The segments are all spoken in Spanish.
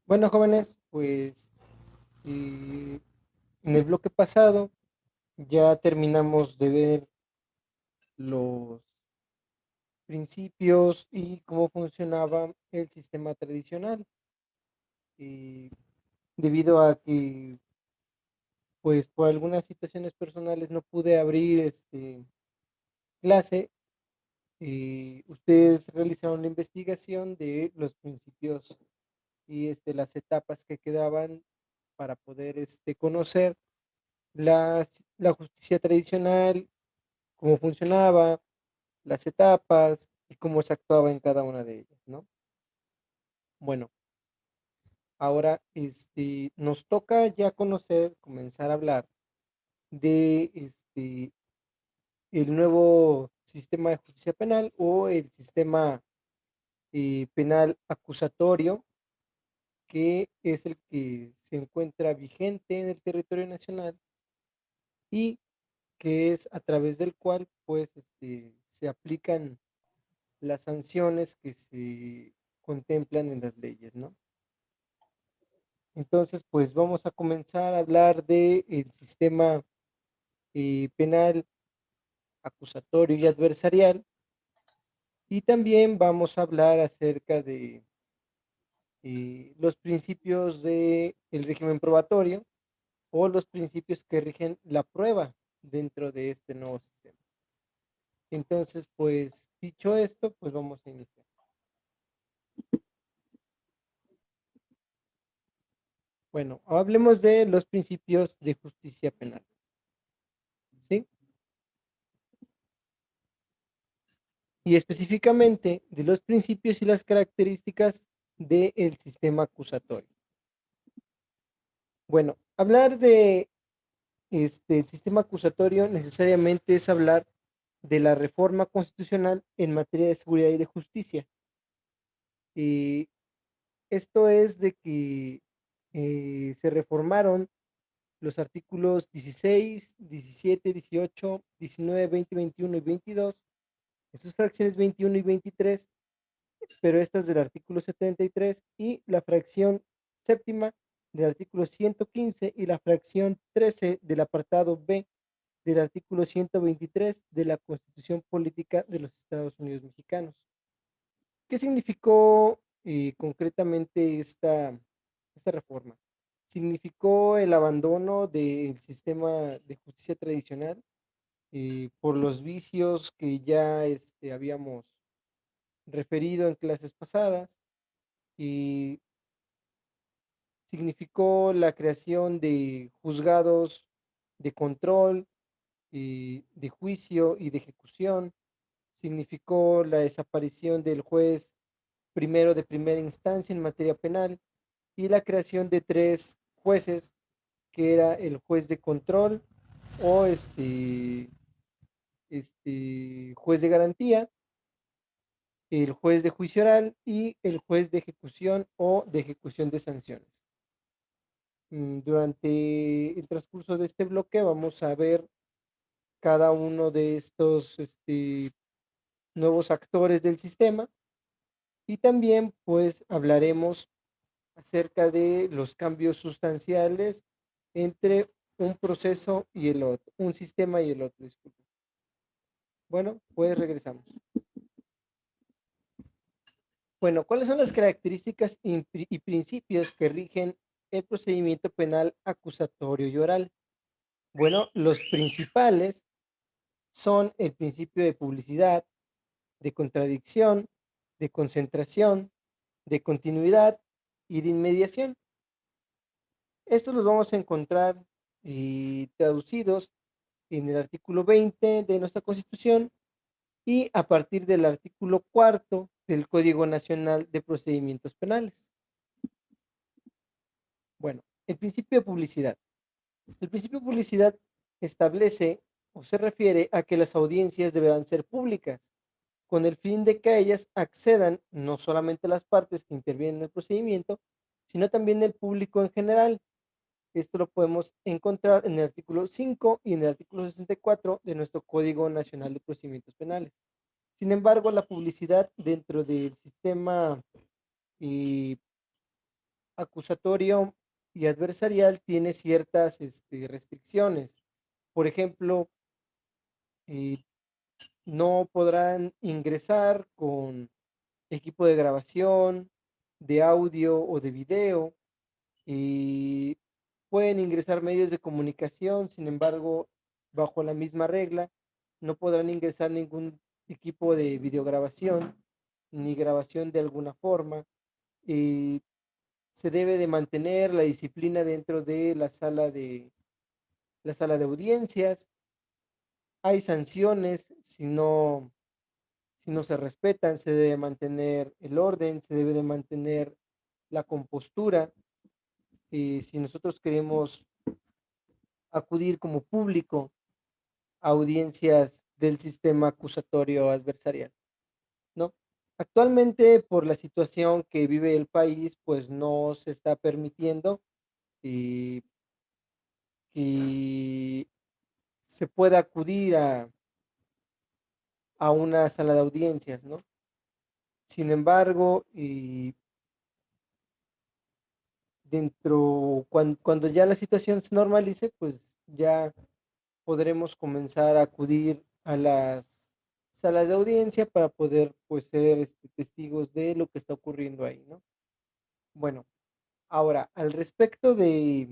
Bueno, jóvenes, pues eh, en el bloque pasado ya terminamos de ver los principios y cómo funcionaba el sistema tradicional. Y debido a que, pues por algunas situaciones personales no pude abrir clase, ustedes realizaron la investigación de los principios y las etapas que quedaban para poder conocer la justicia tradicional, cómo funcionaba, las etapas y cómo se actuaba en cada una de ellas, ¿no? Bueno, ahora nos toca ya conocer, comenzar a hablar de el nuevo sistema de justicia penal o el sistema penal acusatorio, que es el que se encuentra vigente en el territorio nacional y que es a través del cual pues se aplican las sanciones que se contemplan en las leyes, ¿no? Entonces, pues vamos a comenzar a hablar del sistema penal acusatorio y adversarial, y también vamos a hablar acerca de los principios del régimen probatorio o los principios que rigen la prueba dentro de este nuevo sistema. Entonces, pues dicho esto, pues vamos a iniciar. Bueno, hablemos de los principios de justicia penal, ¿sí? Y específicamente de los principios y las características del sistema acusatorio. Bueno, hablar de el sistema acusatorio necesariamente es hablar de la reforma constitucional en materia de seguridad y de justicia. Y esto es de que se reformaron los artículos 16, 17, 18, 19, 20, 21 y 22, en sus fracciones 21 y 23, pero esta es del artículo 73, y la fracción séptima del artículo 115 y la fracción 13 del apartado B del artículo 123 de la Constitución Política de los Estados Unidos Mexicanos. ¿Qué significó concretamente esta reforma? Significó el abandono del sistema de justicia tradicional por los vicios que ya habíamos referido en clases pasadas, y significó la creación de juzgados de control, de juicio y de ejecución. Significó la desaparición del juez primero de primera instancia en materia penal y la creación de tres jueces, que era el juez de control o juez de garantía, el juez de juicio oral y el juez de ejecución o de ejecución de sanciones. Durante el transcurso de este bloque vamos a ver cada uno de estos nuevos actores del sistema, y también pues hablaremos acerca de los cambios sustanciales entre un proceso y el otro, un sistema y el otro, disculpen. Bueno, pues regresamos. Bueno, ¿cuáles son las características y principios que rigen el procedimiento penal acusatorio y oral? Bueno, los principales son el principio de publicidad, de contradicción, de concentración, de continuidad y de inmediación. Estos los vamos a encontrar traducidos en el artículo 20 de nuestra Constitución y a partir del artículo cuarto del Código Nacional de Procedimientos Penales. Bueno, el principio de publicidad. El principio de publicidad establece o se refiere a que las audiencias deberán ser públicas, con el fin de que a ellas accedan no solamente las partes que intervienen en el procedimiento, sino también el público en general. Esto lo podemos encontrar en el artículo 5 y en el artículo 64 de nuestro Código Nacional de Procedimientos Penales. Sin embargo, la publicidad dentro del sistema eh, acusatorio y adversarial tiene ciertas restricciones. Por ejemplo, eh, no podrán ingresar con equipo de grabación, de audio o de video, y pueden ingresar medios de comunicación. Sin embargo, bajo la misma regla, no podrán ingresar ningún equipo de videograbación ni grabación de alguna forma. Y se debe de mantener la disciplina dentro de la sala de audiencias. Hay sanciones si no se respetan. Se debe mantener el orden, se debe de mantener la compostura. Y si nosotros queremos acudir como público a audiencias del sistema acusatorio adversarial, ¿no? Actualmente, por la situación que vive el país, pues no se está permitiendo y que se pueda acudir a una sala de audiencias, ¿no? Sin embargo, y cuando ya la situación se normalice, pues ya podremos comenzar a acudir a las salas de audiencia para poder, pues, ser testigos de lo que está ocurriendo ahí, ¿no? Bueno, ahora, al respecto de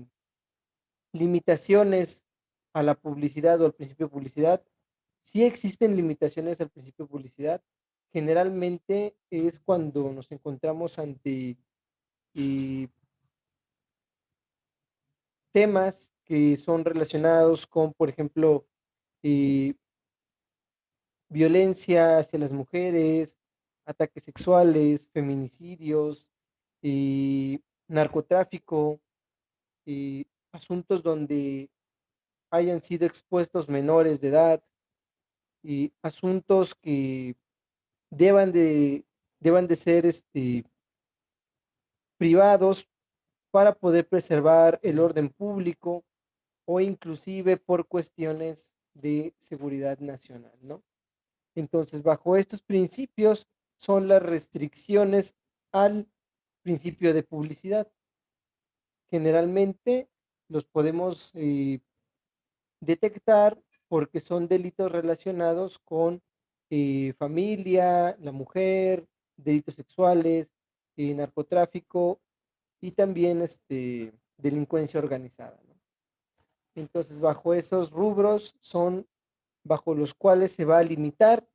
limitaciones a la publicidad o al principio de publicidad, sí existen limitaciones al principio de publicidad. Generalmente es cuando nos encontramos ante eh, temas que son relacionados con, por ejemplo, eh, violencia hacia las mujeres, ataques sexuales, feminicidios, y narcotráfico, y asuntos donde hayan sido expuestos menores de edad, y asuntos que deban de, deban de ser privados para poder preservar el orden público o inclusive por cuestiones de seguridad nacional, ¿no? Entonces, bajo estos principios son las restricciones al principio de publicidad. Generalmente los podemos detectar porque son delitos relacionados con familia, la mujer, delitos sexuales, narcotráfico y también delincuencia organizada, ¿no? Entonces, bajo esos rubros son bajo los cuales se va a limitar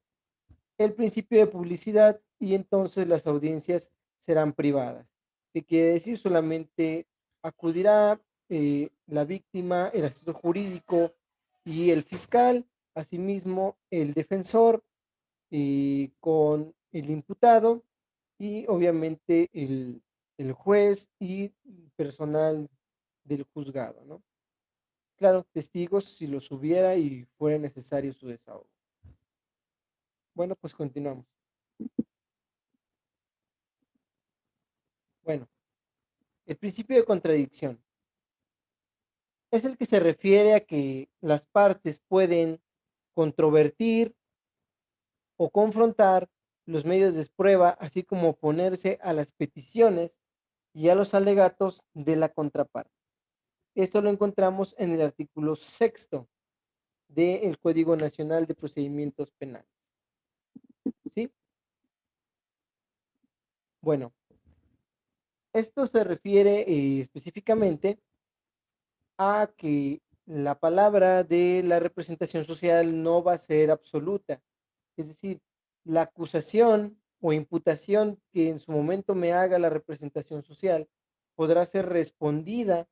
el principio de publicidad y entonces las audiencias serán privadas. ¿Qué quiere decir? Solamente acudirá la víctima, el asesor jurídico y el fiscal, asimismo el defensor con el imputado y obviamente el juez y personal del juzgado, ¿no? Claro, testigos si los hubiera y fuera necesario su desahogo. Bueno, pues continuamos. Bueno, el principio de contradicción es el que se refiere a que las partes pueden controvertir o confrontar los medios de prueba, así como oponerse a las peticiones y a los alegatos de la contraparte. Esto lo encontramos en el artículo sexto del Código Nacional de Procedimientos Penales, ¿sí? Bueno, esto se refiere específicamente a que la palabra de la representación social no va a ser absoluta. Es decir, la acusación o imputación que en su momento me haga la representación social podrá ser respondida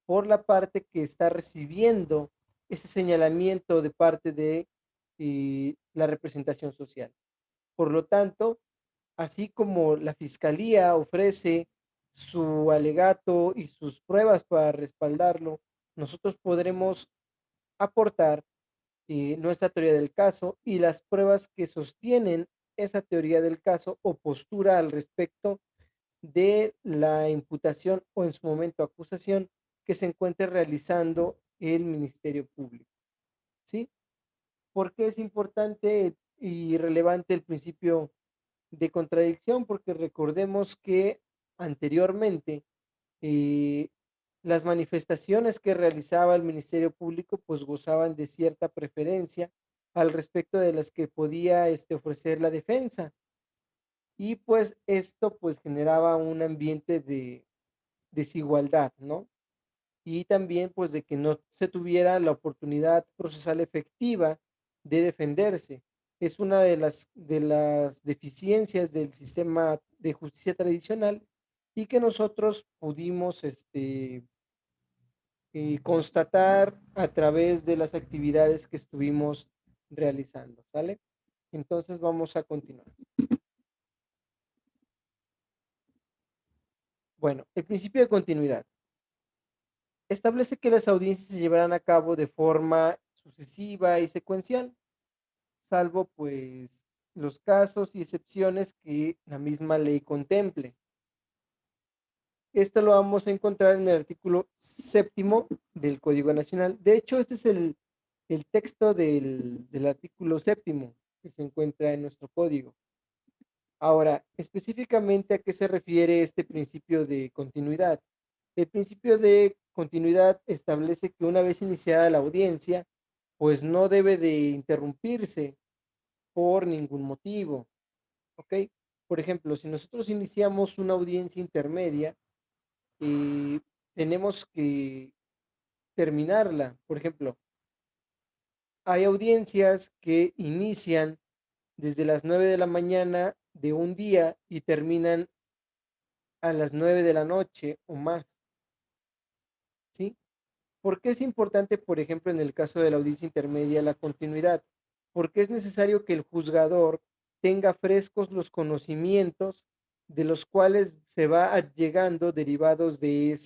por la parte que está recibiendo ese señalamiento de parte de la representación social. Por lo tanto, así como la fiscalía ofrece su alegato y sus pruebas para respaldarlo, nosotros podremos aportar nuestra teoría del caso y las pruebas que sostienen esa teoría del caso o postura al respecto de la imputación o en su momento acusación que se encuentre realizando el Ministerio Público, ¿sí? ¿Por qué es importante y relevante el principio de contradicción? Porque recordemos que anteriormente eh, las manifestaciones que realizaba el Ministerio Público pues gozaban de cierta preferencia al respecto de las que podía ofrecer la defensa. Y pues esto pues generaba un ambiente de desigualdad, ¿no? Y también pues de que no se tuviera la oportunidad procesal efectiva de defenderse. Es una de las deficiencias del sistema de justicia tradicional y que nosotros pudimos constatar a través de las actividades que estuvimos realizando, ¿sale? Entonces vamos a continuar. Bueno, el principio de continuidad establece que las audiencias se llevarán a cabo de forma sucesiva y secuencial, salvo pues los casos y excepciones que la misma ley contemple. Esto lo vamos a encontrar en el artículo séptimo del Código Nacional. De hecho, este es el texto del artículo séptimo que se encuentra en nuestro código. Ahora, específicamente a qué se refiere este principio de continuidad. El principio de continuidad establece que una vez iniciada la audiencia, pues no debe de interrumpirse por ningún motivo, ¿ok? Por ejemplo, si nosotros iniciamos una audiencia intermedia, eh, tenemos que terminarla. Por ejemplo, hay audiencias que inician desde las 9 de la mañana de un día y terminan a las 9 de la noche o más, ¿sí? ¿Por qué es importante, por ejemplo, en el caso de la audiencia intermedia, la continuidad? Porque es necesario que el juzgador tenga frescos los conocimientos de los cuales se va llegando derivados de,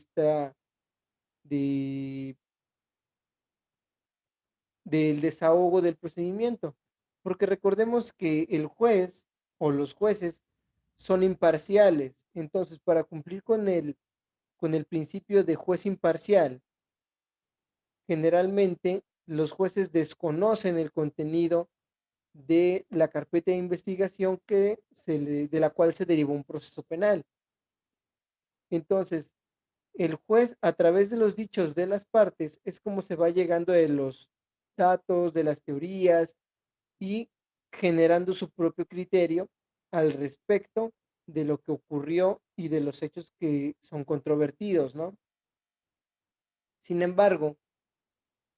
del desahogo del procedimiento. Porque recordemos que el juez o los jueces son imparciales. Entonces, para cumplir con el principio de juez imparcial, generalmente los jueces desconocen el contenido de la carpeta de investigación de la cual se derivó un proceso penal. Entonces, el juez, a través de los dichos de las partes, es como se va llegando de los datos, de las teorías y generando su propio criterio al respecto de lo que ocurrió y de los hechos que son controvertidos, ¿no? Sin embargo,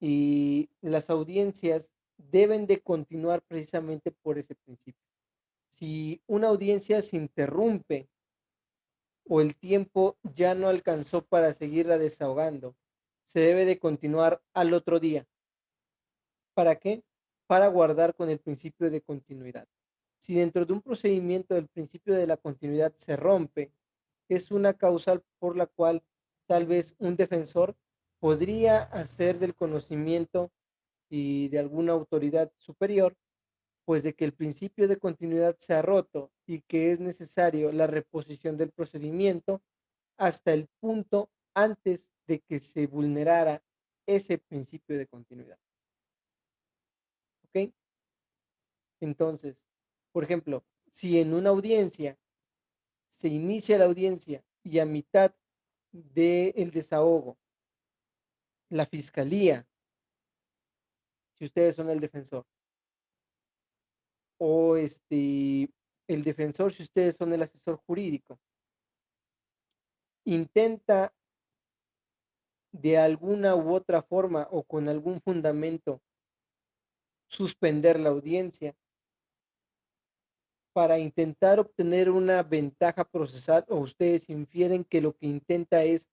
y las audiencias deben de continuar precisamente por ese principio. Si una audiencia se interrumpe o el tiempo ya no alcanzó para seguirla desahogando, se debe de continuar al otro día. ¿Para qué? Para guardar con el principio de continuidad. Si dentro de un procedimiento el principio de la continuidad se rompe, es una causal por la cual tal vez un defensor podría hacer del conocimiento y de alguna autoridad superior, pues de que el principio de continuidad se ha roto y que es necesario la reposición del procedimiento hasta el punto antes de que se vulnerara ese principio de continuidad. ¿Ok? Entonces, por ejemplo, si en una audiencia se inicia la audiencia y a mitad del desahogo, la fiscalía, si ustedes son el defensor, o el defensor, si ustedes son el asesor jurídico, intenta de alguna u otra forma o con algún fundamento suspender la audiencia para intentar obtener una ventaja procesal, o ustedes infieren que lo que intenta es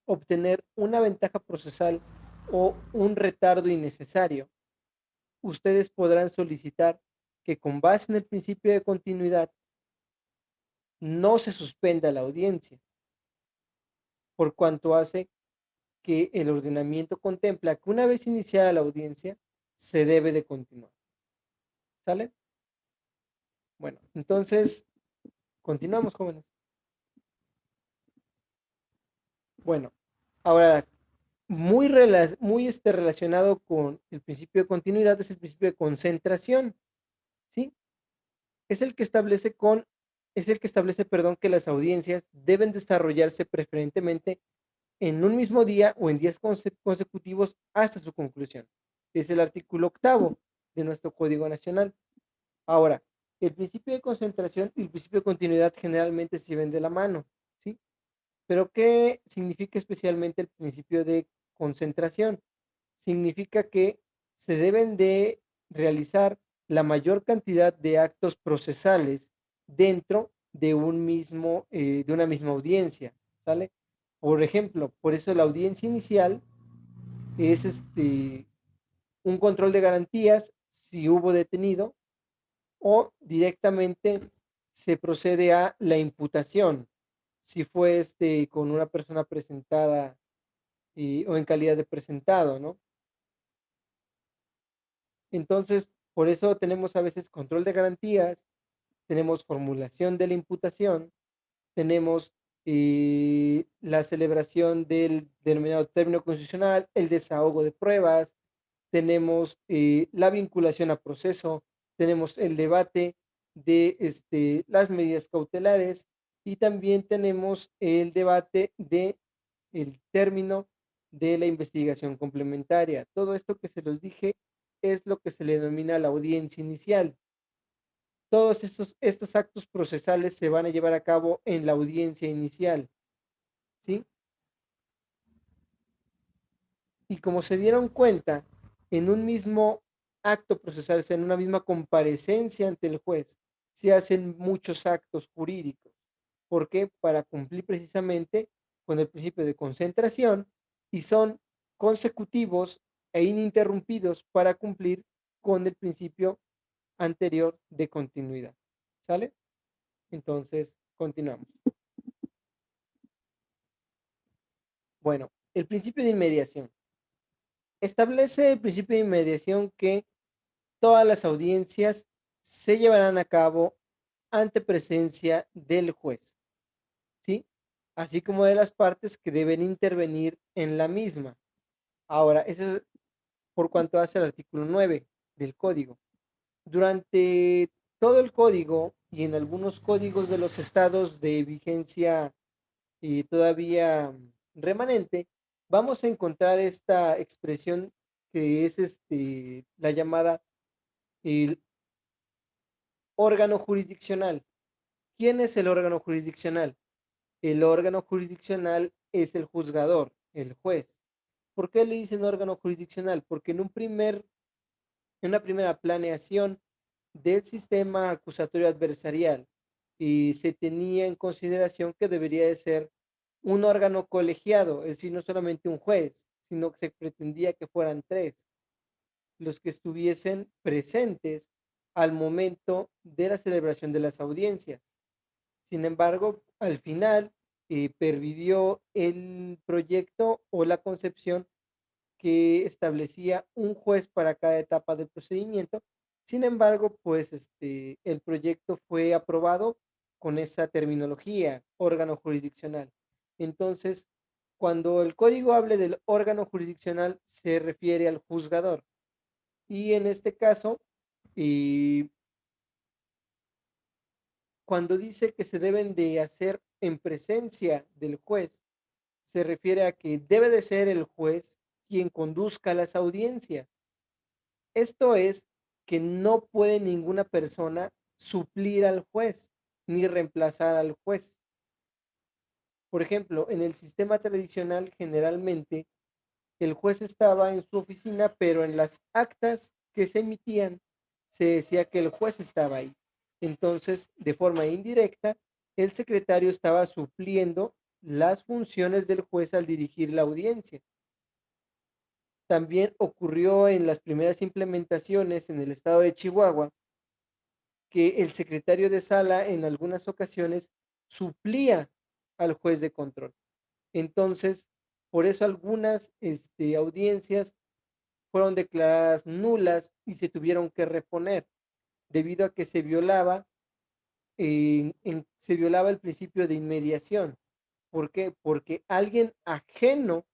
obtener una ventaja procesal o un retardo innecesario, ustedes podrán solicitar que con base en el principio de continuidad no se suspenda la audiencia, por cuanto hace que el ordenamiento contempla que una vez iniciada la audiencia se debe de continuar. ¿Sale? Bueno, entonces continuamos, jóvenes. Bueno, ahora muy relacionado con el principio de continuidad es el principio de concentración, ¿sí? Es el que establece con es el que establece, perdón, que las audiencias deben desarrollarse preferentemente en un mismo día o en días consecutivos hasta su conclusión. Es el artículo octavo de nuestro Código Nacional. Ahora, el principio de concentración y el principio de continuidad generalmente se ven de la mano, ¿sí? Pero ¿qué significa especialmente el principio de concentración? Significa que se deben de realizar la mayor cantidad de actos procesales dentro de de una misma audiencia, ¿sale? Por ejemplo, por eso la audiencia inicial es un control de garantías si hubo detenido o directamente se procede a la imputación si fue con una persona presentada o en calidad de presentado, ¿no? Entonces, por eso tenemos a veces control de garantías, tenemos formulación de la imputación, tenemos la celebración del denominado término constitucional, el desahogo de pruebas, tenemos la vinculación a proceso, tenemos el debate de las medidas cautelares y también tenemos el debate de el término de la investigación complementaria. Todo esto que se los dije es lo que se le denomina la audiencia inicial. Todos estos actos procesales se van a llevar a cabo en la audiencia inicial, ¿sí? Y como se dieron cuenta, en un mismo acto procesal, o sea, en una misma comparecencia ante el juez, se hacen muchos actos jurídicos. ¿Por qué? Para cumplir precisamente con el principio de concentración y son consecutivos e ininterrumpidos para cumplir con el principio anterior de continuidad. ¿Sale? Entonces, continuamos. Bueno, el principio de inmediación. Establece el principio de inmediación que todas las audiencias se llevarán a cabo ante presencia del juez, ¿sí? Así como de las partes que deben intervenir en la misma. Ahora, eso es por cuanto hace el artículo 9 del código. Durante todo el código y en algunos códigos de los estados de vigencia y todavía remanente, vamos a encontrar esta expresión que es la llamada el órgano jurisdiccional. ¿Quién es el órgano jurisdiccional? El órgano jurisdiccional es el juzgador, el juez. ¿Por qué le dicen órgano jurisdiccional? Porque en una primera planeación del sistema acusatorio adversarial y se tenía en consideración que debería de ser un órgano colegiado, es decir, no solamente un juez, sino que se pretendía que fueran tres los que estuviesen presentes al momento de la celebración de las audiencias. Sin embargo, al final pervivió el proyecto o la concepción que establecía un juez para cada etapa del procedimiento. Sin embargo, pues el proyecto fue aprobado con esa terminología, órgano jurisdiccional. Entonces, cuando el código hable del órgano jurisdiccional, se refiere al juzgador. Y en este caso, y cuando dice que se deben de hacer en presencia del juez, se refiere a que debe de ser el juez quien conduzca las audiencias. Esto es que no puede ninguna persona suplir al juez ni reemplazar al juez. Por ejemplo, en el sistema tradicional generalmente el juez estaba en su oficina, pero en las actas que se emitían se decía que el juez estaba ahí. Entonces, de forma indirecta, el secretario estaba supliendo las funciones del juez al dirigir la audiencia. También ocurrió en las primeras implementaciones en el estado de Chihuahua que el secretario de sala en algunas ocasiones suplía al juez de control. Entonces, por eso algunas audiencias fueron declaradas nulas y se tuvieron que reponer debido a que se violaba el principio de inmediación. ¿Por qué? Porque alguien ajeno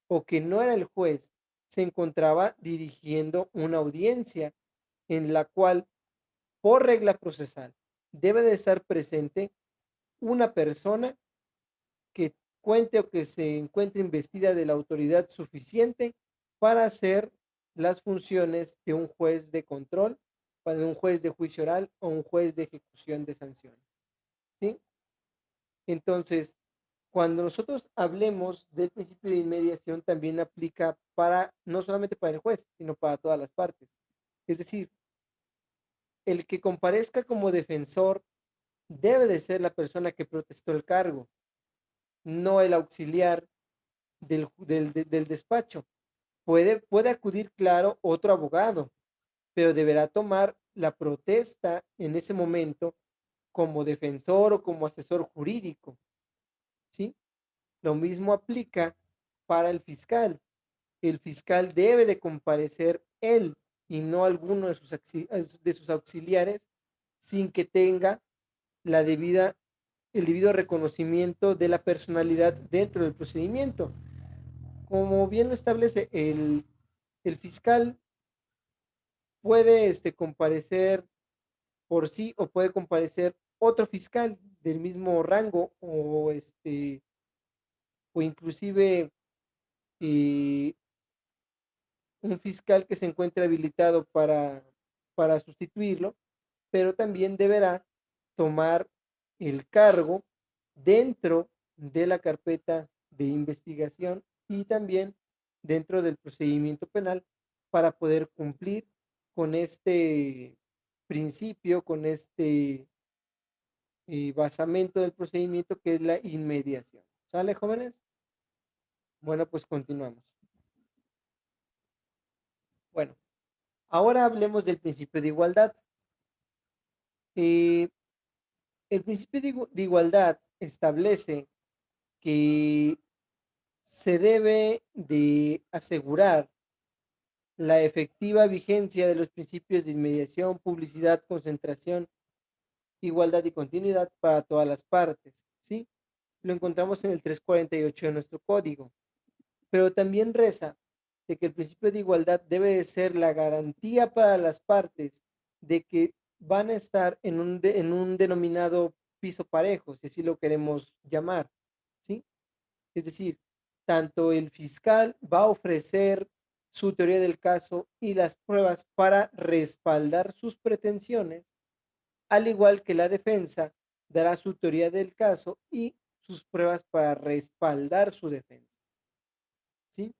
o que no era el juez, se encontraba dirigiendo una audiencia en la cual, por regla procesal, debe de estar presente una persona que cuente o que se encuentre investida de la autoridad suficiente para hacer las funciones de un juez de control, para un juez de juicio oral o un juez de ejecución de sanciones, ¿sí? Entonces, cuando nosotros hablemos del principio de inmediación, también aplica para, no solamente para el juez, sino para todas las partes. Es decir, el que comparezca como defensor debe de ser la persona que protestó el cargo, no el auxiliar del despacho. Puede acudir, claro, otro abogado, pero deberá tomar la protesta en ese momento como defensor o como asesor jurídico, ¿sí? Lo mismo aplica para el fiscal. El fiscal debe de comparecer él y no alguno de sus auxiliares sin que tenga la debida, el debido reconocimiento de la personalidad dentro del procedimiento. Como bien lo establece el fiscal, puede comparecer por sí o puede comparecer otro fiscal del mismo rango o inclusive eh, un fiscal que se encuentre habilitado para sustituirlo, pero también deberá tomar el cargo dentro de la carpeta de investigación y también dentro del procedimiento penal para poder cumplir con este principio, con este basamento del procedimiento que es la inmediación. ¿Sale, jóvenes? Bueno, pues continuamos. Bueno, ahora hablemos del principio de igualdad. Eh, el principio de igualdad establece que se debe de asegurar la efectiva vigencia de los principios de inmediación, publicidad, concentración, igualdad y continuidad para todas las partes, ¿sí? Lo encontramos en el 348 de nuestro código, pero también reza de que el principio de igualdad debe de ser la garantía para las partes de que van a estar en un denominado piso parejo, si así lo queremos llamar, ¿sí? Es decir, tanto el fiscal va a ofrecer su teoría del caso y las pruebas para respaldar sus pretensiones, al igual que la defensa dará su teoría del caso y sus pruebas para respaldar su defensa, ¿sí?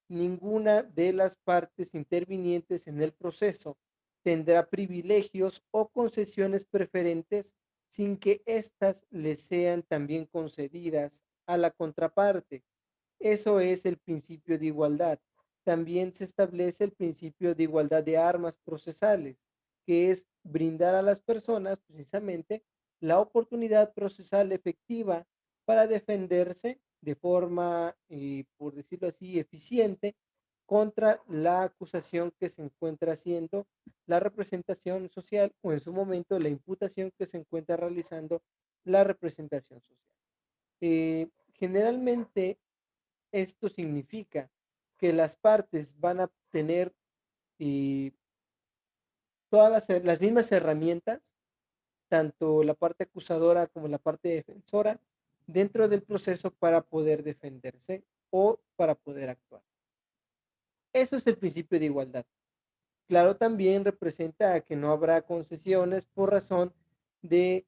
Ninguna de las partes intervinientes en el proceso tendrá privilegios o concesiones preferentes sin que éstas le sean también concedidas a la contraparte. Eso es el principio de igualdad. También se establece el principio de igualdad de armas procesales, que es brindar a las personas precisamente la oportunidad procesal efectiva para defenderse de forma, por decirlo así, eficiente contra la acusación que se encuentra haciendo la representación social o en su momento la imputación que se encuentra realizando la representación social. Generalmente esto significa que las partes van a tener eh, todas las mismas herramientas, tanto la parte acusadora como la parte defensora, dentro del proceso para poder defenderse o para poder actuar. Eso es el principio de igualdad. Claro, también representa que no habrá concesiones por razón de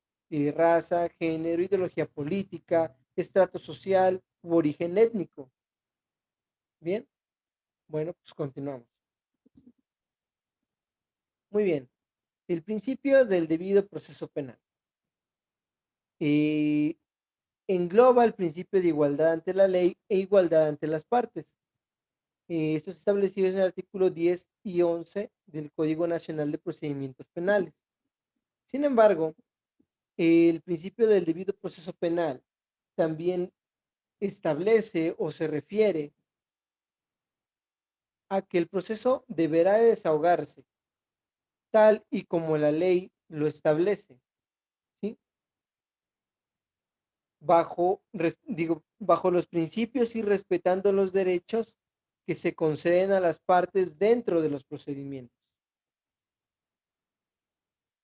raza, género, ideología política, estrato social u origen étnico. Bien, bueno, pues continuamos. Muy bien. El principio del debido proceso penal. Eh, engloba el principio de igualdad ante la ley e igualdad ante las partes. Estos establecidos en el artículo 10 y 11 del Código Nacional de Procedimientos Penales. Sin embargo, el principio del debido proceso penal también establece o se refiere a que el proceso deberá desahogarse tal y como la ley lo establece, ¿sí? bajo los principios y respetando los derechos que se conceden a las partes dentro de los procedimientos.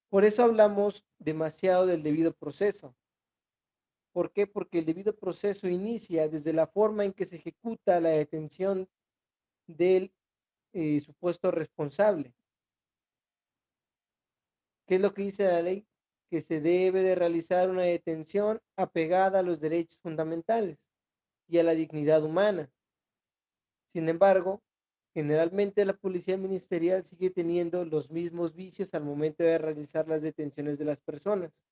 Por eso hablamos demasiado del debido proceso. ¿Por qué? Porque el debido proceso inicia desde la forma en que se ejecuta la detención del supuesto responsable. ¿Qué es lo que dice la ley? Que se debe de realizar una detención apegada a los derechos fundamentales y a la dignidad humana. Sin embargo, generalmente la policía ministerial sigue teniendo los mismos vicios al momento de realizar las detenciones de las personas.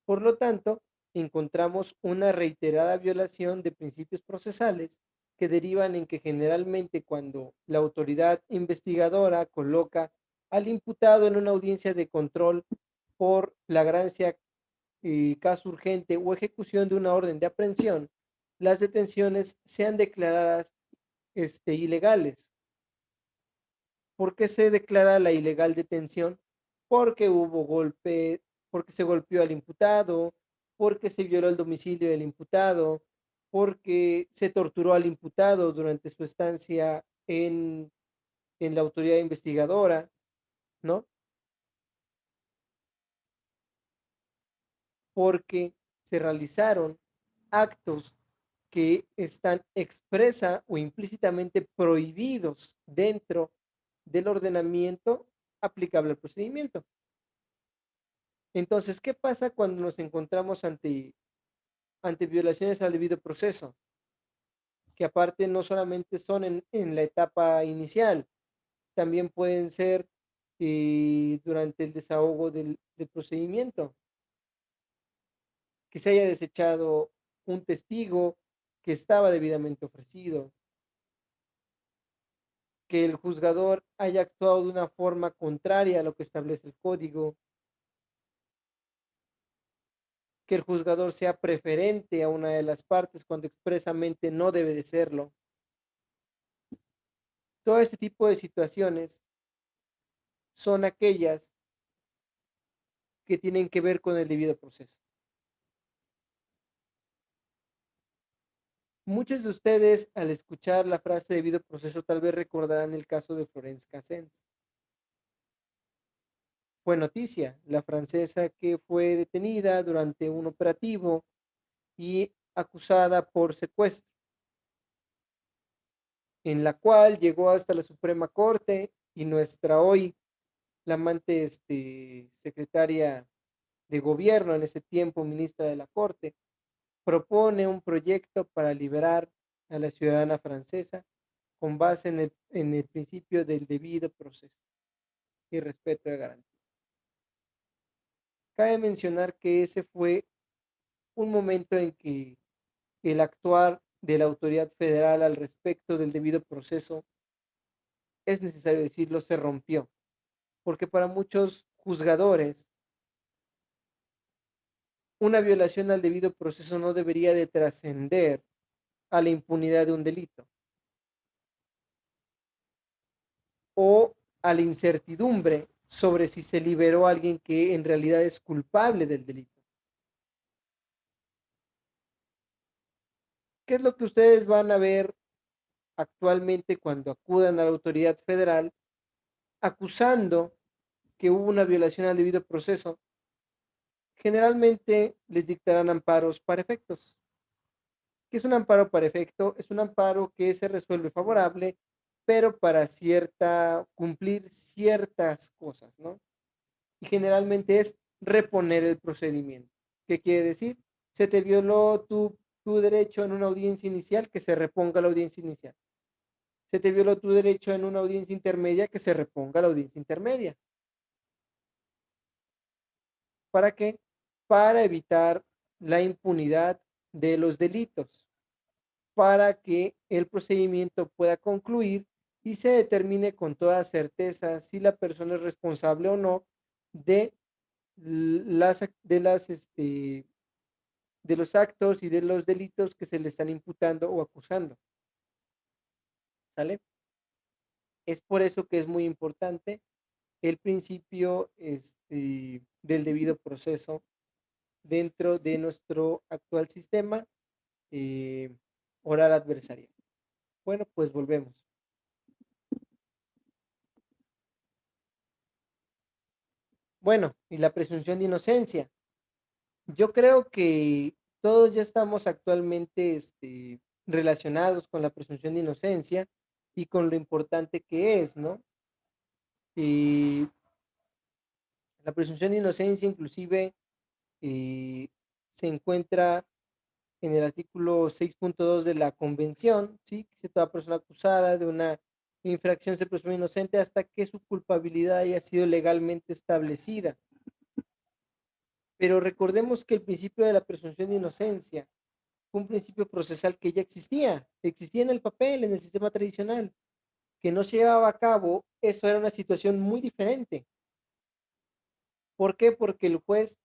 Por lo tanto, encontramos una reiterada violación de principios procesales que derivan en que generalmente cuando la autoridad investigadora coloca al imputado en una audiencia de control por flagrancia, caso urgente o ejecución de una orden de aprehensión, las detenciones sean declaradas ilegales. ¿Por qué se declara la ilegal detención? Porque hubo golpe, porque se golpeó al imputado, porque se violó el domicilio del imputado, porque se torturó al imputado durante su estancia en la autoridad investigadora, ¿no? Porque se realizaron actos que están expresa o implícitamente prohibidos dentro del ordenamiento aplicable al procedimiento. Entonces, ¿qué pasa cuando nos encontramos ante violaciones al debido proceso? Que aparte no solamente son en la etapa inicial, también pueden ser durante el desahogo del procedimiento, que se haya desechado un testigo que estaba debidamente ofrecido, que el juzgador haya actuado de una forma contraria a lo que establece el código, que el juzgador sea preferente a una de las partes cuando expresamente no debe de serlo. Todo este tipo de situaciones son aquellas que tienen que ver con el debido proceso. Muchos de ustedes, al escuchar la frase debido proceso, tal vez recordarán el caso de Florence Cassens. Fue noticia, la francesa que fue detenida durante un operativo y acusada por secuestro, en la cual llegó hasta la Suprema Corte y nuestra hoy flamante secretaria de gobierno en ese tiempo, ministra de la Corte, propone un proyecto para liberar a la ciudadana francesa con base en el principio del debido proceso y respeto de garantía. Cabe mencionar que ese fue un momento en que el actuar de la autoridad federal al respecto del debido proceso, es necesario decirlo, se rompió, porque para muchos juzgadores una violación al debido proceso no debería de trascender a la impunidad de un delito o a la incertidumbre sobre si se liberó a alguien que en realidad es culpable del delito. ¿Qué es lo que ustedes van a ver actualmente cuando acudan a la autoridad federal acusando que hubo una violación al debido proceso? Generalmente les dictarán amparos para efectos. ¿Qué es un amparo para efecto? Es un amparo que se resuelve favorable, pero para cumplir ciertas cosas, ¿no? Y generalmente es reponer el procedimiento. ¿Qué quiere decir? Se te violó tu derecho en una audiencia inicial, que se reponga la audiencia inicial. Se te violó tu derecho en una audiencia intermedia, que se reponga la audiencia intermedia. ¿Para qué? Para evitar la impunidad de los delitos, para que el procedimiento pueda concluir y se determine con toda certeza si la persona es responsable o no de las de las de los actos y de los delitos que se le están imputando o acusando. ¿Sale? Es por eso que es muy importante el principio del debido proceso dentro de nuestro actual sistema oral adversarial. Bueno, pues volvemos. Bueno, y la presunción de inocencia. Yo creo que todos ya estamos actualmente relacionados con la presunción de inocencia y con lo importante que es, ¿no? Y la presunción de inocencia inclusive eh, se encuentra en el artículo 6.2 de la Convención, ¿sí? Que dice toda persona acusada de una infracción se presume inocente hasta que su culpabilidad haya sido legalmente establecida. Pero recordemos que el principio de la presunción de inocencia fue un principio procesal que ya existía en el papel, en el sistema tradicional, que no se llevaba a cabo, eso era una situación muy diferente. ¿Por qué? Porque el juez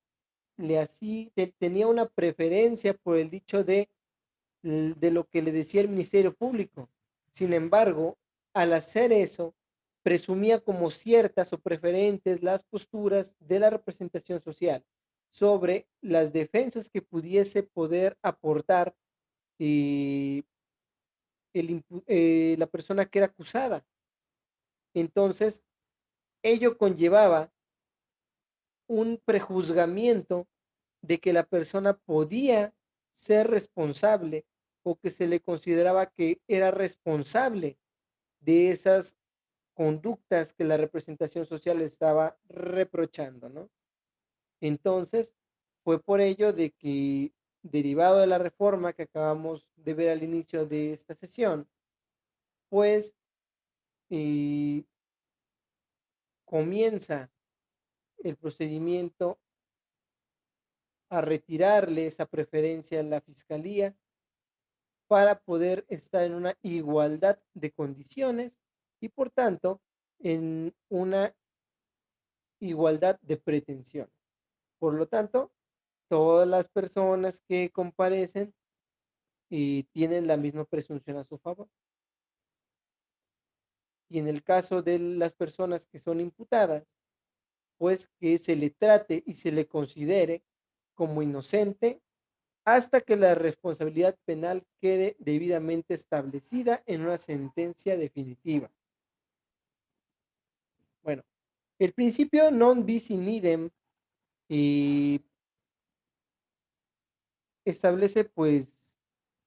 tenía una preferencia por el dicho de lo que le decía el Ministerio Público. Sin embargo, al hacer eso, presumía como ciertas o preferentes las posturas de la representación social sobre las defensas que pudiese poder aportar eh, la persona que era acusada. Entonces, ello conllevaba un prejuzgamiento de que la persona podía ser responsable o que se le consideraba que era responsable de esas conductas que la representación social estaba reprochando, ¿no? Entonces, fue por ello de que, derivado de la reforma que acabamos de ver al inicio de esta sesión, pues eh, comienza el procedimiento a retirarle esa preferencia a la fiscalía para poder estar en una igualdad de condiciones y por tanto en una igualdad de pretensión. Por lo tanto, todas las personas que comparecen tienen la misma presunción a su favor. Y en el caso de las personas que son imputadas, pues que se le trate y se le considere como inocente hasta que la responsabilidad penal quede debidamente establecida en una sentencia definitiva. Bueno, el principio non bis in idem eh, establece pues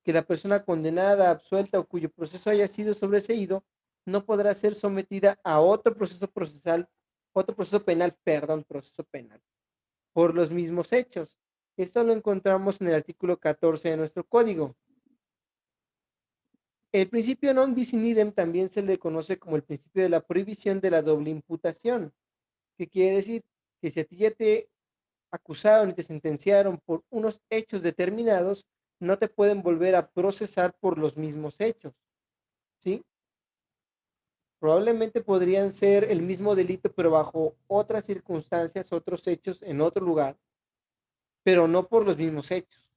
que la persona condenada, absuelta o cuyo proceso haya sido sobreseído no podrá ser sometida a otro proceso penal, perdón, proceso penal, por los mismos hechos. Esto lo encontramos en el artículo 14 de nuestro código. El principio non bis in idem también se le conoce como el principio de la prohibición de la doble imputación, que quiere decir que si a ti ya te acusaron y te sentenciaron por unos hechos determinados, no te pueden volver a procesar por los mismos hechos, ¿sí? Probablemente podrían ser el mismo delito, pero bajo otras circunstancias, otros hechos en otro lugar, pero no por los mismos hechos,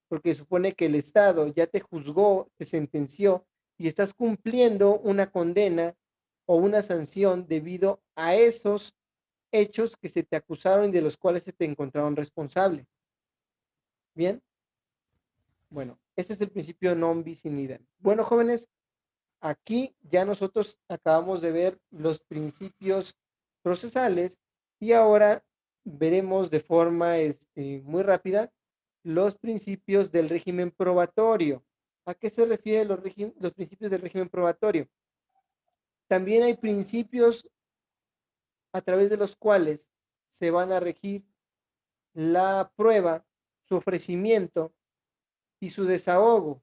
porque supone que el Estado ya te juzgó, te sentenció y estás cumpliendo una condena o una sanción debido a esos hechos que se te acusaron y de los cuales se te encontraron responsable. Bien, bueno, ese es el principio non bis in idem. Bueno, jóvenes, aquí ya nosotros acabamos de ver los principios procesales y ahora veremos de forma muy rápida los principios del régimen probatorio. ¿A qué se refieren los principios del régimen probatorio? También hay principios a través de los cuales se van a regir la prueba, su ofrecimiento y su desahogo.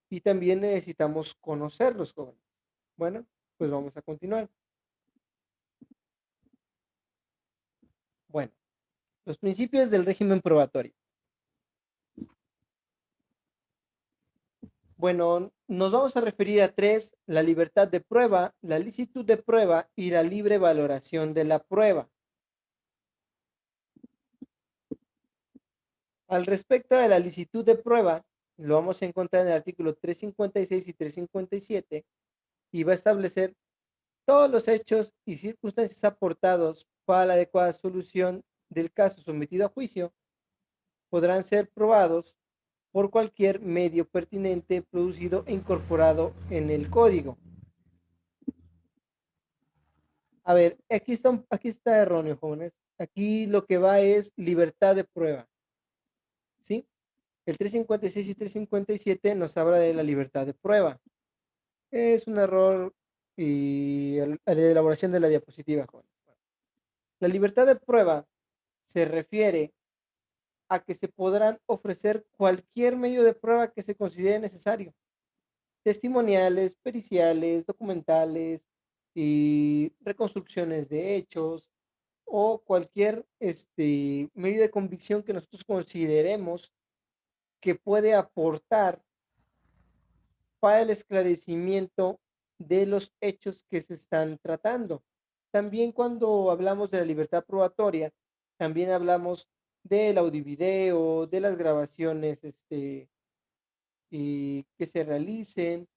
Y también necesitamos conocerlos, jóvenes. Bueno, pues vamos a continuar. Bueno, los principios del régimen probatorio. Bueno, nos vamos a referir a tres: la libertad de prueba, la licitud de prueba y la libre valoración de la prueba. Al respecto de la licitud de prueba, lo vamos a encontrar en el artículo 356 y 357 y va a establecer todos los hechos y circunstancias aportados para la adecuada solución del caso sometido a juicio podrán ser probados por cualquier medio pertinente producido e incorporado en el código. A ver, aquí está erróneo, jóvenes. Aquí lo que va es libertad de prueba, ¿sí? El 356 y 357 nos habla de la libertad de prueba. Es un error y a la elaboración de la diapositiva, jóvenes. La libertad de prueba se refiere a que se podrán ofrecer cualquier medio de prueba que se considere necesario. Testimoniales, periciales, documentales y reconstrucciones de hechos o cualquier medio de convicción que nosotros consideremos que puede aportar para el esclarecimiento de los hechos que se están tratando. También cuando hablamos de la libertad probatoria, también hablamos del audio y video, de las grabaciones y que se realicen,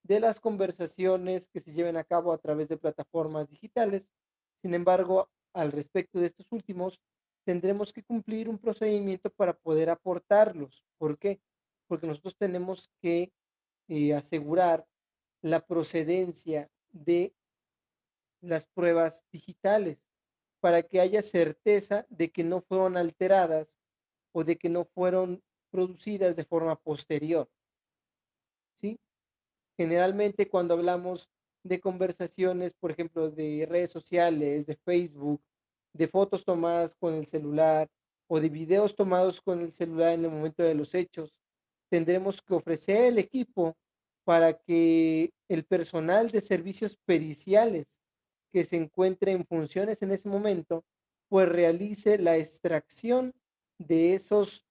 de las conversaciones que se lleven a cabo a través de plataformas digitales. Sin embargo, al respecto de estos últimos, tendremos que cumplir un procedimiento para poder aportarlos. ¿Por qué? Porque nosotros tenemos que asegurar la procedencia de las pruebas digitales para que haya certeza de que no fueron alteradas o de que no fueron producidas de forma posterior, ¿sí? Generalmente cuando hablamos de conversaciones, por ejemplo, de redes sociales, de Facebook, de fotos tomadas con el celular o de videos tomados con el celular en el momento de los hechos, tendremos que ofrecer el equipo para que el personal de servicios periciales que se encuentre en funciones en ese momento, pues realice la extracción de esos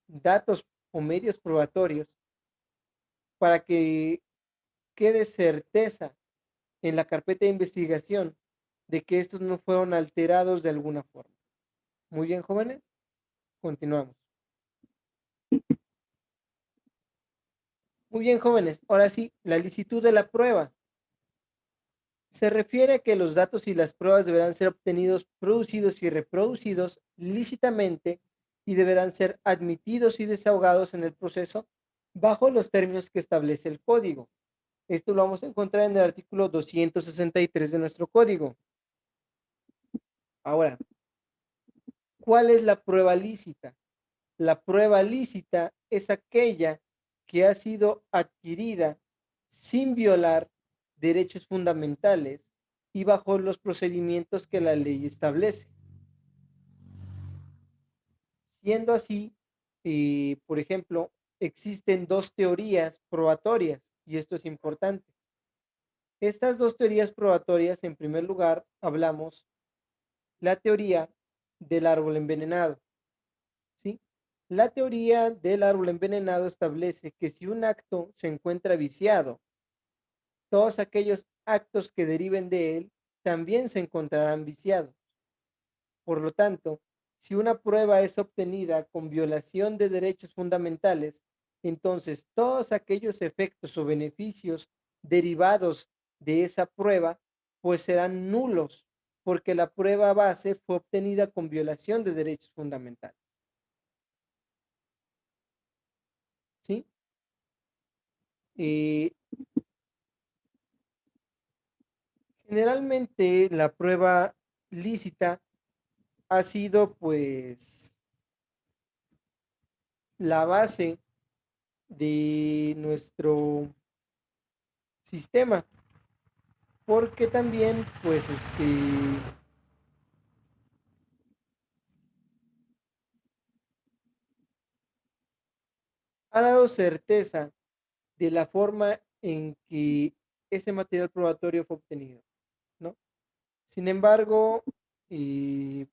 datos o medios probatorios para que quede certeza en la carpeta de investigación de que estos no fueron alterados de alguna forma. Muy bien, jóvenes, continuamos. Muy bien, jóvenes, ahora sí, la licitud de la prueba. Se refiere a que los datos y las pruebas deberán ser obtenidos, producidos y reproducidos lícitamente y deberán ser admitidos y desahogados en el proceso bajo los términos que establece el código. Esto lo vamos a encontrar en el artículo 263 de nuestro código. Ahora, ¿cuál es la prueba lícita? La prueba lícita es aquella que ha sido adquirida sin violar derechos fundamentales y bajo los procedimientos que la ley establece. Siendo así, por ejemplo, existen dos teorías probatorias y esto es importante. Estas dos teorías probatorias, en primer lugar, hablamos la teoría del árbol envenenado. ¿Sí? La teoría del árbol envenenado establece que si un acto se encuentra viciado, todos aquellos actos que deriven de él también se encontrarán viciados. Por lo tanto, si una prueba es obtenida con violación de derechos fundamentales, entonces todos aquellos efectos o beneficios derivados de esa prueba pues serán nulos porque la prueba base fue obtenida con violación de derechos fundamentales. ¿Sí? Eh, Generalmente la prueba lícita ha sido pues la base de nuestro sistema, porque también pues ha dado certeza de la forma en que ese material probatorio fue obtenido, ¿no? Sin embargo, eh,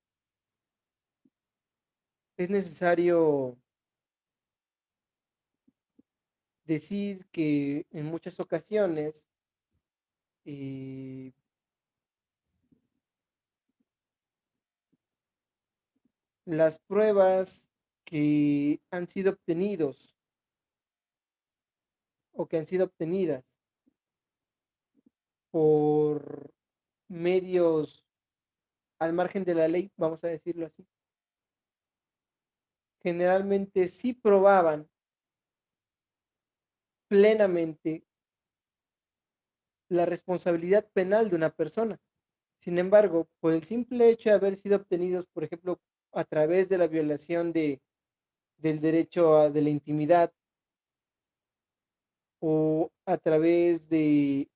es necesario decir que en muchas ocasiones eh, las pruebas que han sido obtenidos o que han sido obtenidas por medios al margen de la ley, vamos a decirlo así, generalmente sí probaban plenamente la responsabilidad penal de una persona. Sin embargo, por el simple hecho de haber sido obtenidos, por ejemplo, a través de la violación del derecho de la intimidad o a través de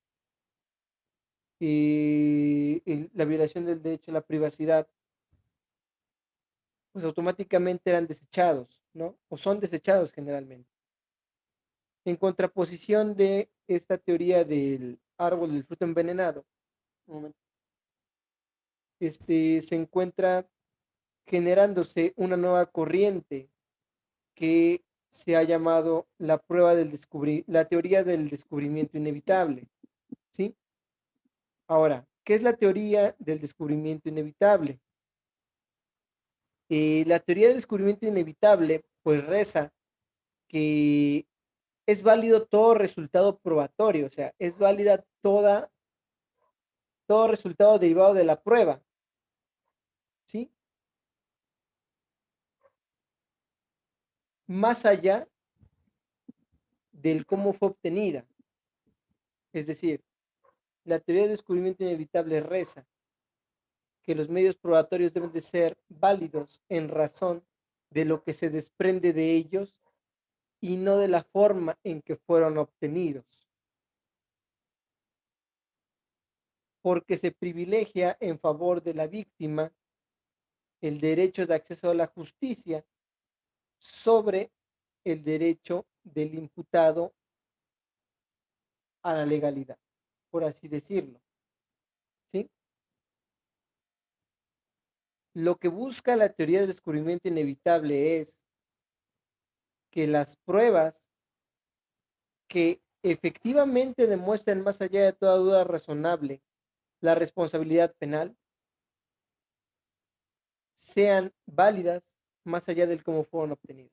la violación del derecho a la privacidad, pues automáticamente eran desechados, ¿no? O son desechados generalmente. En contraposición de esta teoría del árbol del fruto envenenado, un momento, se encuentra generándose una nueva corriente que se ha llamado la teoría del descubrimiento inevitable, ¿sí? Ahora, ¿qué es la teoría del descubrimiento inevitable? La teoría del descubrimiento inevitable, pues reza que es válido todo resultado probatorio, o sea, es válida todo resultado derivado de la prueba, ¿sí? Más allá del cómo fue obtenida. Es decir, la teoría del descubrimiento inevitable reza que los medios probatorios deben de ser válidos en razón de lo que se desprende de ellos y no de la forma en que fueron obtenidos, porque se privilegia en favor de la víctima el derecho de acceso a la justicia sobre el derecho del imputado a la legalidad, por así decirlo, ¿sí? Lo que busca la teoría del descubrimiento inevitable es que las pruebas que efectivamente demuestren más allá de toda duda razonable la responsabilidad penal sean válidas más allá del cómo fueron obtenidas.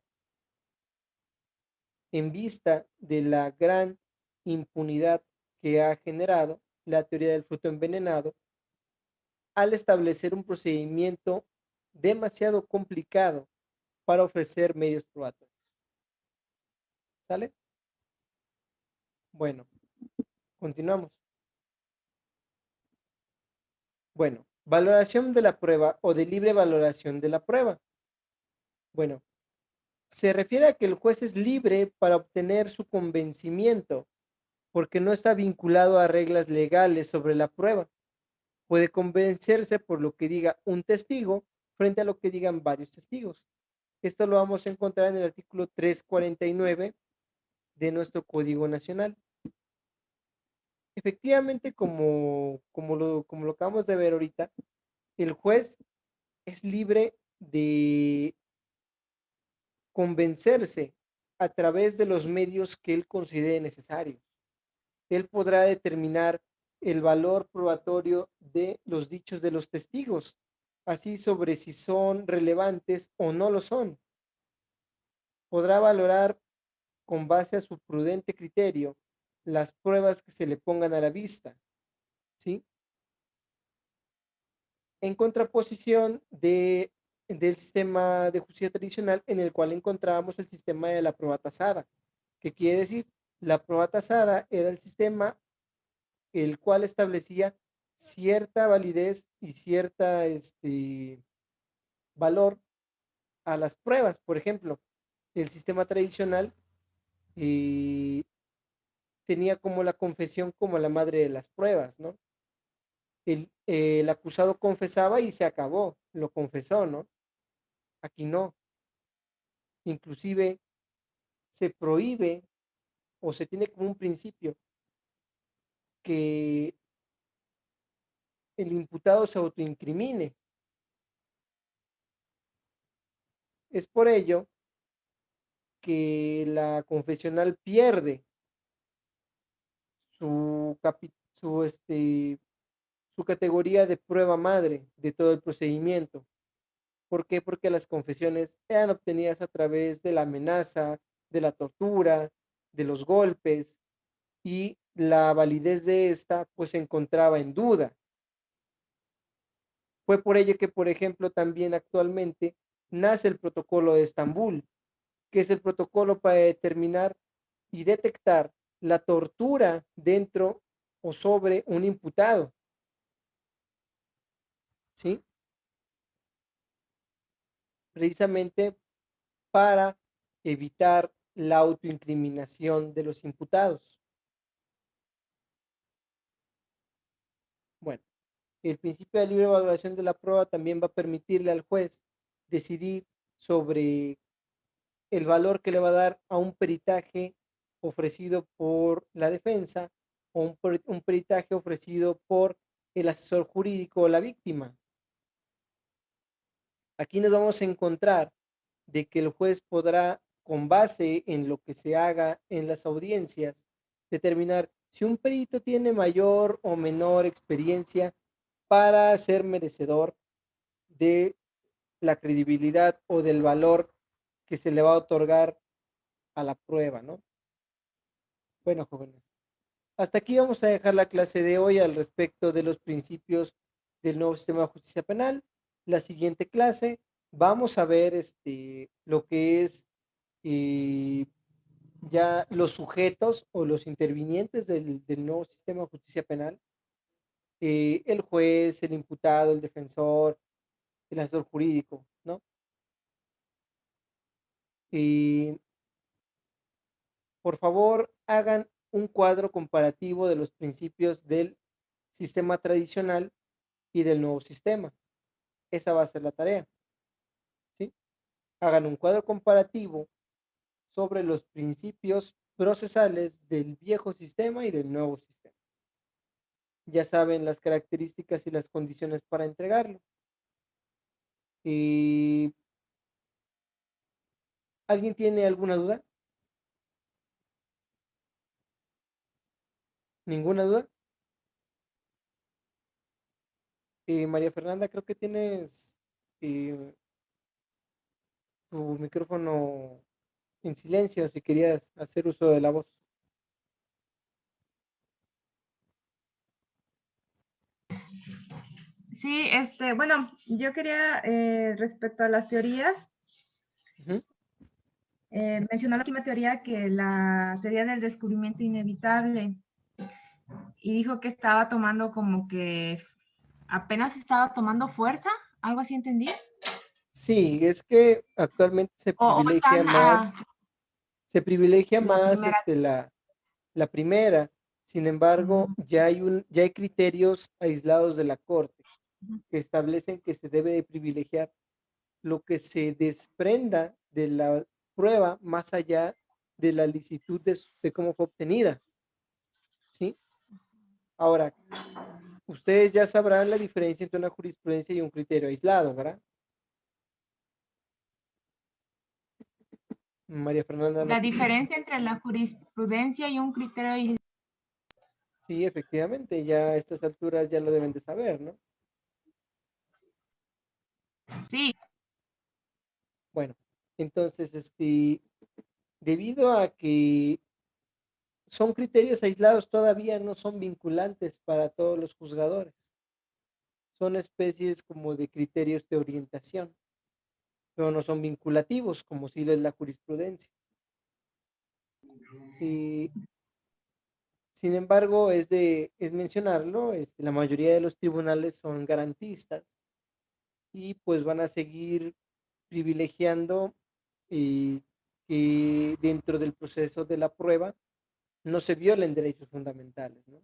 En vista de la gran impunidad que ha generado la teoría del fruto envenenado, al establecer un procedimiento demasiado complicado para ofrecer medios probatorios. ¿Sale? Bueno, continuamos. Bueno, valoración de la prueba o de libre valoración de la prueba. Bueno, se refiere a que el juez es libre para obtener su convencimiento porque no está vinculado a reglas legales sobre la prueba. Puede convencerse por lo que diga un testigo frente a lo que digan varios testigos. Esto lo vamos a encontrar en el artículo 349 de nuestro Código Nacional. Efectivamente, como lo acabamos de ver ahorita, el juez es libre de convencerse a través de los medios que él considere necesarios. Él podrá determinar el valor probatorio de los dichos de los testigos, así sobre si son relevantes o no lo son. Podrá valorar con base a su prudente criterio las pruebas que se le pongan a la vista, ¿sí? En contraposición del sistema de justicia tradicional en el cual encontrábamos el sistema de la prueba tasada. ¿Qué quiere decir? La prueba tasada era el sistema el cual establecía cierta validez y cierta valor a las pruebas. Por ejemplo, el sistema tradicional eh, tenía como la confesión como la madre de las pruebas, ¿no? El acusado confesaba y se acabó, lo confesó, ¿no? Aquí no. Inclusive se prohíbe o se tiene como un principio que el imputado se autoincrimine. Es por ello que la confesional pierde su, capi- su, su categoría de prueba madre de todo el procedimiento. ¿Por qué? Porque las confesiones eran obtenidas a través de la amenaza, de la tortura, de los golpes, y la validez de esta pues se encontraba en duda. Fue por ello que, por ejemplo, también actualmente nace el protocolo de Estambul, que es el protocolo para determinar y detectar la tortura dentro o sobre un imputado, ¿sí? Precisamente para evitar la autoincriminación de los imputados. Bueno, el principio de libre valoración de la prueba también va a permitirle al juez decidir sobre el valor que le va a dar a un peritaje ofrecido por la defensa o un peritaje ofrecido por el asesor jurídico o la víctima. Aquí nos vamos a encontrar de que el juez podrá, con base en lo que se haga en las audiencias, determinar si un perito tiene mayor o menor experiencia para ser merecedor de la credibilidad o del valor que se le va a otorgar a la prueba, ¿no? Bueno, jóvenes, hasta aquí vamos a dejar la clase de hoy al respecto de los principios del nuevo sistema de justicia penal. La siguiente clase vamos a ver lo que es eh, ya los sujetos o los intervinientes del nuevo sistema de justicia penal, el juez, el imputado, el defensor, el asesor jurídico, ¿no? Y por favor, hagan un cuadro comparativo de los principios del sistema tradicional y del nuevo sistema. Esa va a ser la tarea, ¿sí? Hagan un cuadro comparativo sobre los principios procesales del viejo sistema y del nuevo sistema. Ya saben las características y las condiciones para entregarlo. Y ¿alguien tiene alguna duda? ¿Ninguna duda? María Fernanda, creo que tienes eh, tu micrófono en silencio si querías hacer uso de la voz. Sí, bueno, yo quería respecto a las teorías, Ujú. mencionar la última teoría, que la teoría del descubrimiento inevitable, y dijo que estaba tomando como que apenas estaba tomando fuerza, algo así entendí. Sí, es que actualmente O están a se privilegia la más primera. la primera. Sin embargo, ya hay criterios aislados de la Corte que establecen que se debe de privilegiar lo que se desprenda de la prueba más allá de la licitud de cómo fue obtenida, ¿sí? Ahora, ustedes ya sabrán la diferencia entre una jurisprudencia y un criterio aislado, ¿verdad? María Fernanda no La te escucho. diferencia entre la jurisprudencia y un criterio. Sí, efectivamente, ya a estas alturas ya lo deben de saber, ¿no? Sí, Bueno, entonces, debido a que son criterios aislados, todavía no son vinculantes para todos los juzgadores. Son especies como de criterios de orientación, pero no son vinculativos, como sí lo es la jurisprudencia. Y, sin embargo, es mencionarlo, la mayoría de los tribunales son garantistas y pues van a seguir privilegiando eh, que dentro del proceso de la prueba no se violen derechos fundamentales, ¿no?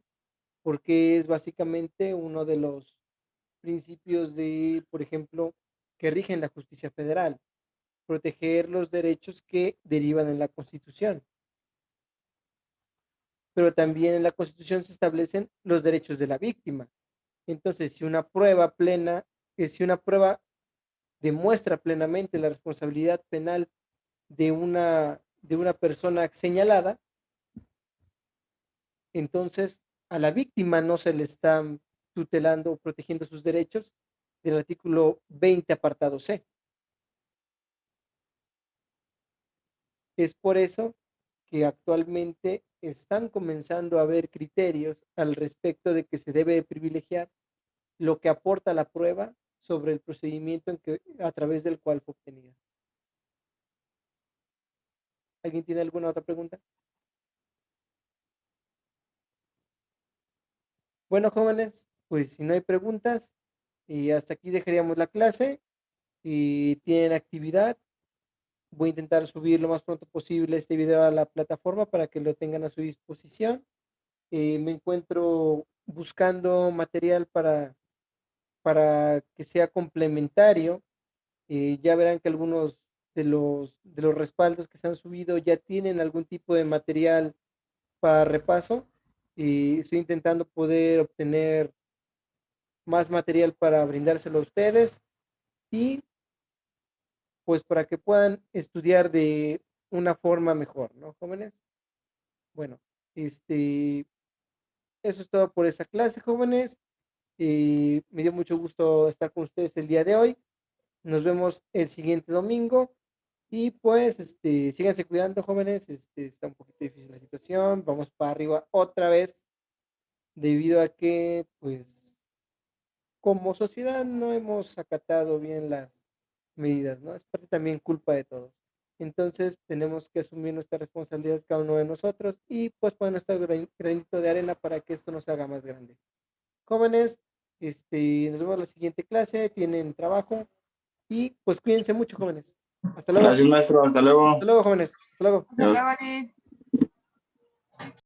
Porque es básicamente uno de los principios de, por ejemplo, que rigen la justicia federal, proteger los derechos que derivan en la Constitución. Pero también en la Constitución se establecen los derechos de la víctima. Entonces, si una prueba demuestra plenamente la responsabilidad penal de una persona señalada, entonces a la víctima no se le está tutelando o protegiendo sus derechos del artículo 20, apartado C. Es por eso que actualmente están comenzando a haber criterios al respecto de que se debe privilegiar lo que aporta la prueba sobre el procedimiento a través del cual fue obtenida. ¿Alguien tiene alguna otra pregunta? Bueno, jóvenes, pues si no hay preguntas, y hasta aquí dejaríamos la clase. Y tienen actividad, voy a intentar subir lo más pronto posible este video a la plataforma para que lo tengan a su disposición. Me encuentro buscando material para que sea complementario. Ya verán que algunos de los respaldos que se han subido ya tienen algún tipo de material para repaso. Y estoy intentando poder obtener más material para brindárselo a ustedes y pues para que puedan estudiar de una forma mejor, ¿no, jóvenes? Bueno, este, eso es todo por esta clase, jóvenes. Me dio mucho gusto estar con ustedes el día de hoy. Nos vemos el siguiente domingo. Y pues, síganse cuidando, jóvenes. Está un poquito difícil la situación. Vamos para arriba otra vez, debido a que, pues, como sociedad no hemos acatado bien las medidas, ¿no? Es parte también culpa de todos. Entonces tenemos que asumir nuestra responsabilidad cada uno de nosotros y pues poner nuestro granito de arena para que esto no se haga más grande. Jóvenes, nos vemos en la siguiente clase, tienen trabajo y pues cuídense mucho, jóvenes. Hasta luego. Gracias, maestro. Hasta Hasta luego. luego, jóvenes. Hasta luego. Hasta Adiós. luego, Liz.